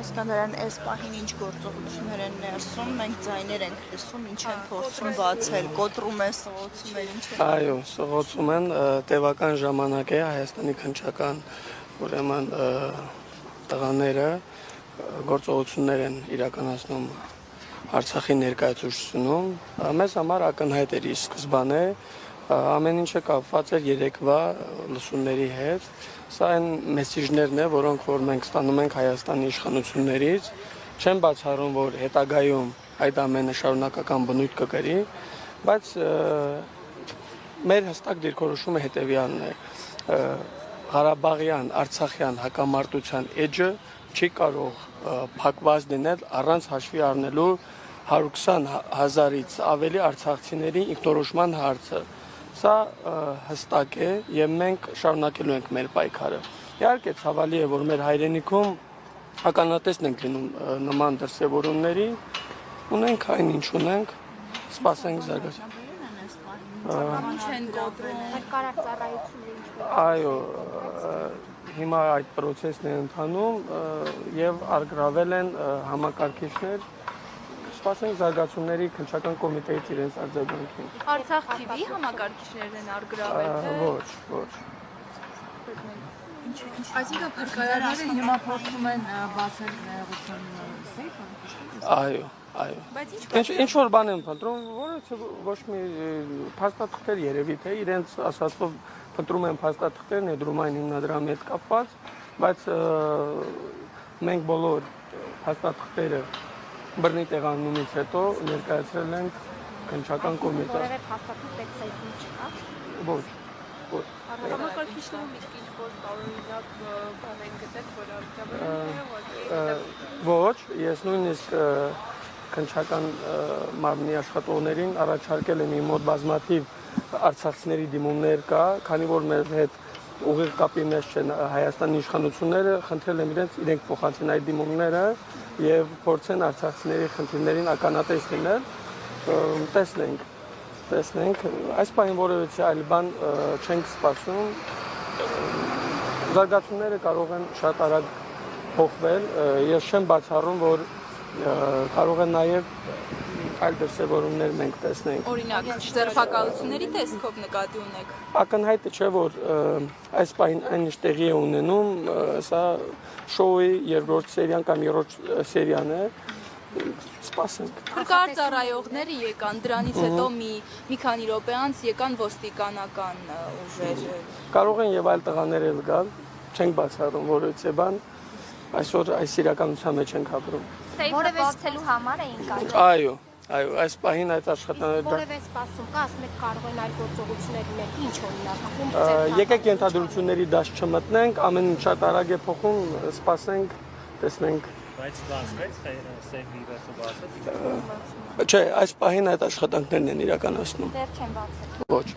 Իսկանդարյան, այս պահին ինչ գործողություններ են ներսում, մենք ձայներ ենք լսում, ինչ են փորձում բացել, կոտրում է, սղոցում է, ինչ է։ Այո, սղոցում են, տևական ժամանակ է Հայաստանի քննչական ուրեմն տղաները գործողություններ են իրականացնում Արցախի ներկայացուցչությունում, մեզ համար ակնհայտ էր ի սկզբանե, ամեն ինչը կապված էր երեկվա լսումների հետ, սա այն մեսիջներն է, որոնք որ մենք ստանում ենք Հայաստանի իշխանություններից, չեմ բացառում, որ հետագայում այդ ամենը շարունակական բնույթ կկրի, բայց մեր հստակ դիրքորոշումը հետևյալն է, Ղարաբաղյան, Արցախյան հակամարտության էջը չի կարող փակված լինել առանց հաշվի առնելու 120,000-ից ավելի արցախցիների ինքնորոշման հարցը։ Սա հստակ է եւ մենք շարունակելու ենք մեր պայքարը։ Իհարկե ցավալի է, որ մեր հայրենիքում ականատեսն ենք լինում նման դրսևորումների, ունենք այն ինչ ունենք, սպասենք զարգացում։ Ինչ են կոտրում։ Կարար ծառայությունները Այո, հիմա այդ process-ն է ընթանում եւ արգրավել են համակարգիչներ։ Սպասենք զարգացումների քննչական կոմիտեից իրենց արձագանքին։ Արցախ TV համակարգիչներն են արգրավել։ Ոչ։ Այսինքն փրկարարները հիմա փորձում են բացել ներողության սեյֆը։ Այո։ Բայց Ինչ որ բան են փնտրում, որը ոչ մի փաստաթղթեր երևի թե իրենց ասածով փնտրում են փաստաթղթեր ներդրումային հիմնադրամի հետ կապված, բայց մենք բոլոր փաստաթղթերը բռնի տեղանումից հետո ներկայացրել ենք քննչական կոմիտե։ որևէ փաստաթուղթ այդ սեյֆում չկա։ Ոչ։ համակարգիչներում ինչ որ տարօրինակ բան են գտել, որ արգրավել են։ Ոչ, ես նույնիսկ քննչական մարմնի աշխատողներին առաջարկել եմ իմ մոտ բազմաթիվ արցախցիների դիմումներ կա, քանի որ մեր հետ ուղիղ կապի մեջ չեն Հայաստանի իշխանությունները, խնդրել եմ իրենք փոխանցեն այդ դիմումները եւ փորձեն արցախցիների խնդիրներին ականատես լինել, տեսնենք, այս պահին որևէ այլ բան չենք սպասում, զարգացումները կարող են շատ արագ փոխվել, ես չեմ բացառում, որ կարող է նաև այլ դրսևորումներ մենք տեսնենք։ Օրինակ, ձերբակալությունների տեսքով նկատի ունեք։ Ակնհայտ չէ, որ այս պահին այն ինչ տեղի է ունենում, սա շոուի երկրորդ սերիան կամ երրորդ սերիան է։ Սպասենք։ Փրկար ծառայողները եկան, դրանից հետո մի քանի րոպե անց եկան ոստիկանական ուժեր։ Կարող են եւ այլ տղաներ էլ գալ, չենք բացառում որևէ բան, այսօր այս իրականության մեջ ենք ապրում։ Որևէ բացելու համար էին կան։ Այո, այս պահին այդ աշխատանքները Որևէ սպասում կա, ասում եք կարող են այլ գործողություններ լինել, ինչ օրինակ։ Եկեք ենթադրությունների դաշ չմտնենք, ամեն ինչ շատ արագ է փոխում, սպասենք, տեսնենք։ Բայց բացվեց սեյֆի վերջը բացվեց։ Չէ, այս պահին այդ աշխատանքներն են իրականացնում։ Դեռ չեն բացել։ Ոչ։